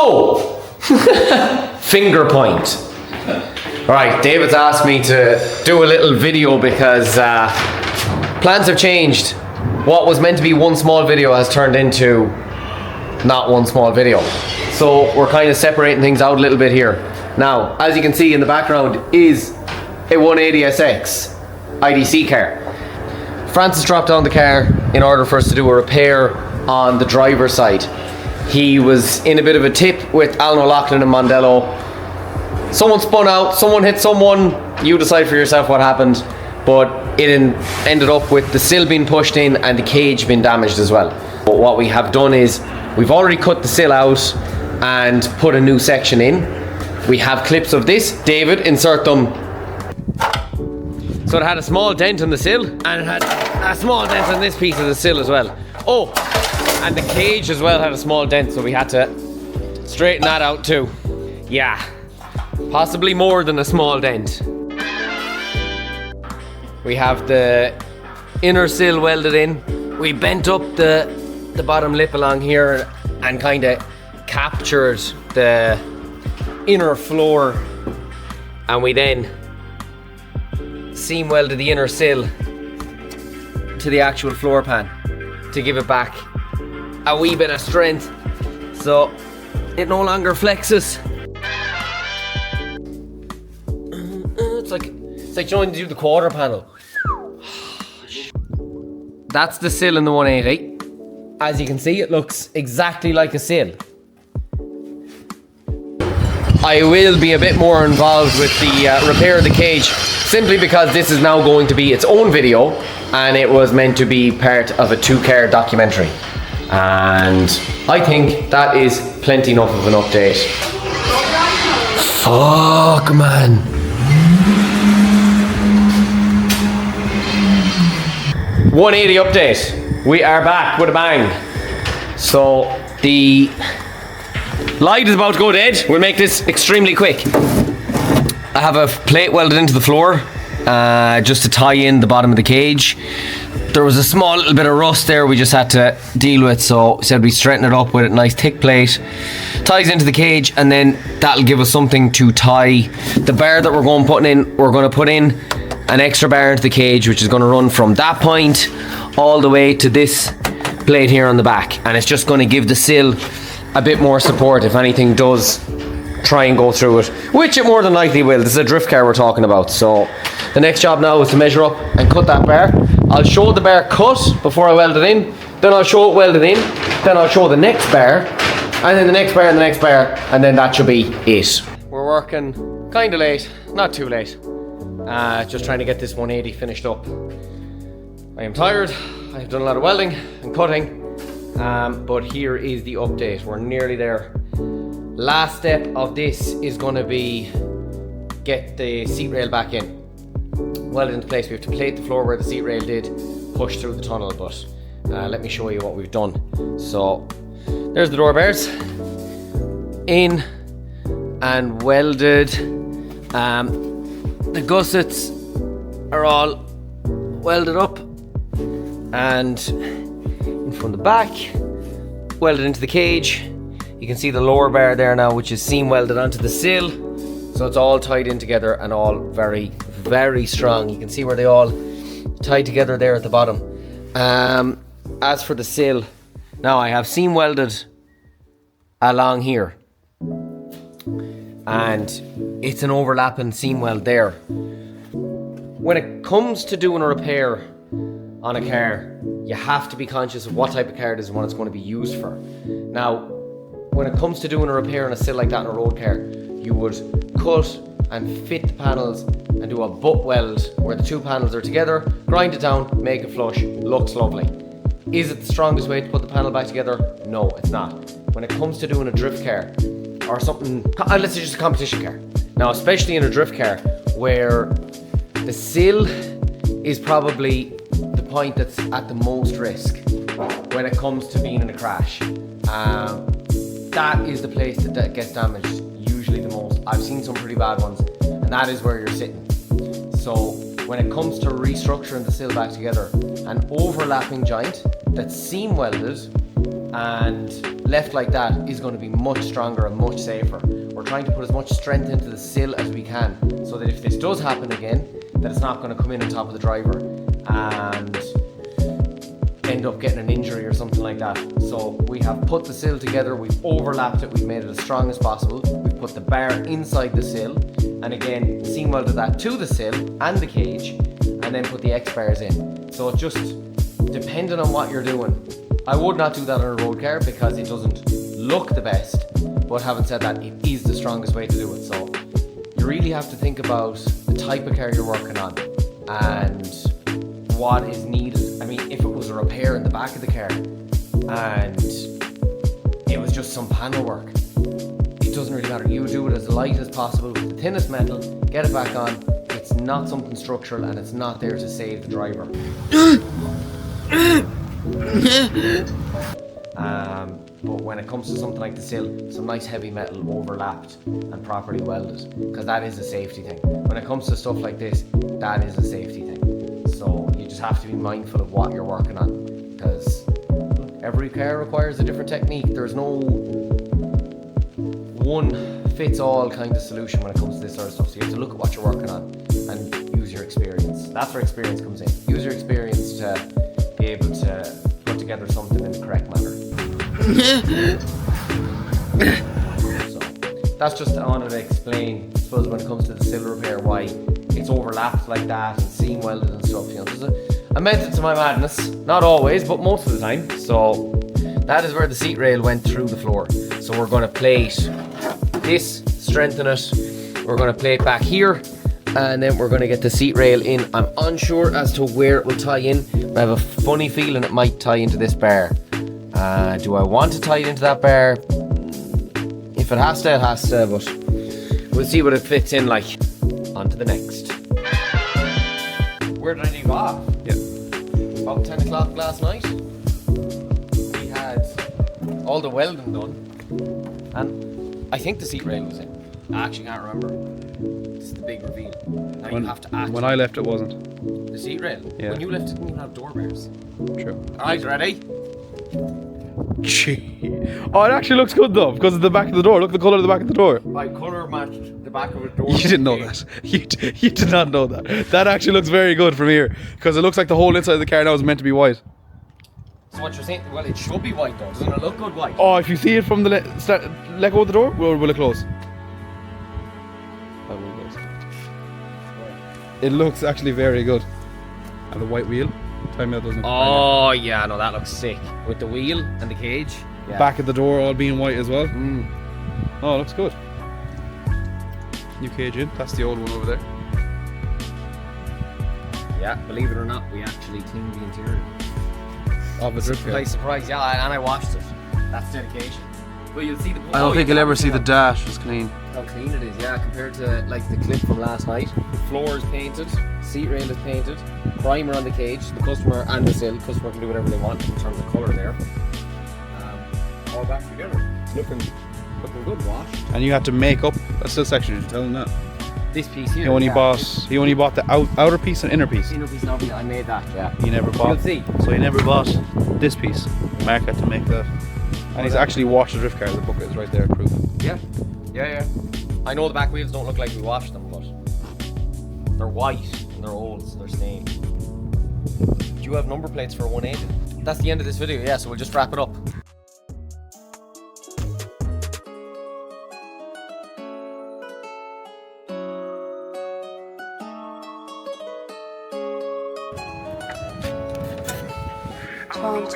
So, finger point. Alright, David's asked me to do a little video because plans have changed. What was meant to be one small video has turned into not one small video. So we're kind of separating things out a little bit here. Now, as you can see in the background is a 180SX IDC car. Francis dropped down the car in order for us to do a repair on the driver's side. He was in a bit of a tip with Alan O'Loughlin and Mondello. Someone spun out, someone hit someone, you decide for yourself what happened, but it ended up with the sill being pushed in and the cage being damaged as well. But what we have done is, we've already cut the sill out and put a new section in. We have clips of this. David, insert them. So it had a small dent in the sill, and it had a small dent on this piece of the sill as well. Oh, and the cage as well had a small dent, so we had to straighten that out too. Yeah. Possibly more than a small dent. We have the inner sill welded in. We bent up the bottom lip along here and kind of captured the inner floor, and we then seam welded the inner sill to the actual floor pan to give it back a wee bit of strength so it no longer flexes. It's like trying to do the quarter panel. That's the sill in the 180. As you can see, it looks exactly like a sill. I will be a bit more involved with the repair of the cage, simply because this is now going to be its own video, and it was meant to be part of a 2-car documentary. And I think that is plenty enough of an update. Fuck, man. 180 update. We are back with a bang. So the light is about to go dead. We'll make this extremely quick. I have a plate welded into the floor just to tie in the bottom of the cage. There was a small little bit of rust there we just had to deal with, so said we straighten it up with a nice thick plate. Ties into the cage, and then that'll give us something to tie the bar that we're going to put in an extra bar into the cage, which is going to run from that point all the way to this plate here on the back, and it's just going to give the sill a bit more support if anything does try and go through it, which it more than likely will. This is a drift car we're talking about, so the next job now is to measure up and cut that bar. I'll show the bar cut before I weld it in, then I'll show it welded in, then I'll show the next bar, and then the next bar and the next bar, and then that should be it. We're working kind of late, not too late. Just trying to get this 180 finished up. I am tired. I've done a lot of welding and cutting, but here is the update. We're nearly there. Last step of this is going to be get the seat rail back in, welded into place. We have to plate the floor where the seat rail did, push through the tunnel, but let me show you what we've done. So there's the door bars in and welded. The gussets are all welded up, and from the back, welded into the cage. You can see the lower bar there now, which is seam welded onto the sill, so it's all tied in together and all very, very strong. You can see where they all tied together there at the bottom. As for the sill, now I have seam welded along here, and it's an overlapping seam weld there. When it comes to doing a repair on a car, you have to be conscious of what type of car it is and what it's going to be used for. Now, when it comes to doing a repair on a sill like that in a road car, you would cut and fit the panels and do a butt weld where the two panels are together, grind it down, make it flush, looks lovely. Is it the strongest way to put the panel back together? No, it's not. When it comes to doing a drift car or something, let's say just a competition car. Now, especially in a drift car where the sill is probably the point that's at the most risk when it comes to being in a crash. That is the place that gets damaged usually the most. I've seen some pretty bad ones, and that is where you're sitting. So when it comes to restructuring the sill back together, an overlapping joint that's seam welded and left like that is going to be much stronger and much safer. We're trying to put as much strength into the sill as we can, so that if this does happen again, that it's not going to come in on top of the driver and end up getting an injury or something like that. So we have put the sill together, we've overlapped it, we've made it as strong as possible, we've put the bar inside the sill, and again seam welded that to the sill and the cage, and then put the X bars in. So it just, depending on what you're doing, I would not do that on a road car because it doesn't look the best, but having said that, it is the strongest way to do it. So you really have to think about the type of car you're working on and what is needed. I mean, if it was a repair in the back of the car and it was just some panel work, it doesn't really matter. You would do it as light as possible with the thinnest metal, get it back on. It's not something structural and it's not there to save the driver. But when it comes to something like the sill, some nice heavy metal overlapped and properly welded, because that is a safety thing. When it comes to stuff like this, that is a safety thing. So you just have to be mindful of what you're working on, because every car requires a different technique. There's no one fits all kind of solution when it comes to this sort of stuff. So you have to look at what you're working on and use your experience. That's where experience comes in. Use your experience to be able to put together something in the correct manner. So that's just I wanted to explain, I suppose, when it comes to the sill repair, why it's overlapped like that and seam welded and stuff. You know, there's a method to my madness. Not always, but most of the time. So that is where the seat rail went through the floor. So we're going to plate this, strengthen it. We're going to plate back here, and then we're going to get the seat rail in. I'm unsure as to where it will tie in, but I have a funny feeling it might tie into this bar. Do I want to tie it into that bar? If it has to, it has to, but we'll see what it fits in like. On to the next. Where did I leave off? Yeah. About 10 o'clock last night. We had all the welding done, and I think the seat rail was in. I actually can't remember. This is the big reveal. Now you have to act. When I left, it wasn't. The seat rail? Yeah. When you left, it didn't even have door bars. True. Alright, ready? Oh, it actually looks good though, because of the back of the door. Look at the colour of the back of the door. My colour matched the back of the door. You didn't know that. You did not know that. That actually looks very good from here, because it looks like the whole inside of the car now is meant to be white. So what you're saying, well, it should be white though. Doesn't it look good white? Oh, if you see it from the let go of the door, will it close? I will close. It looks actually very good. And the white wheel. Tell me that doesn't. Oh yeah, no, that looks sick. With the wheel and the cage. Yeah. Back of the door all being white as well. Mm. Oh, it looks good. New cage in. That's the old one over there. Yeah, believe it or not, we actually cleaned the interior. Of a drip Surprise, surprise, yeah, and I washed it. That's dedication. Well, you'll see the. I don't think you'll ever see the dash as clean. How clean it is, yeah, compared to like the clip from last night. Floor is painted, seat rail is painted, primer on the cage, the customer and the sill. Customer can do whatever they want in terms of colour there. All back together. Looking good, washed. And you had to make up a still section. Did you tell him that? This piece here. He only bought the outer piece and inner piece. Inner piece, no, I made that, yeah. He never bought. You'll see. So he never bought this piece. Mark had to make that. And he's actually washed the drift car. The bucket is right there, proof. Yeah. I know the back wheels don't look like we washed them, but they're white and they're old, so they're stained. Do you have number plates for 180? That's the end of this video, yeah, so we'll just wrap it up. Tom.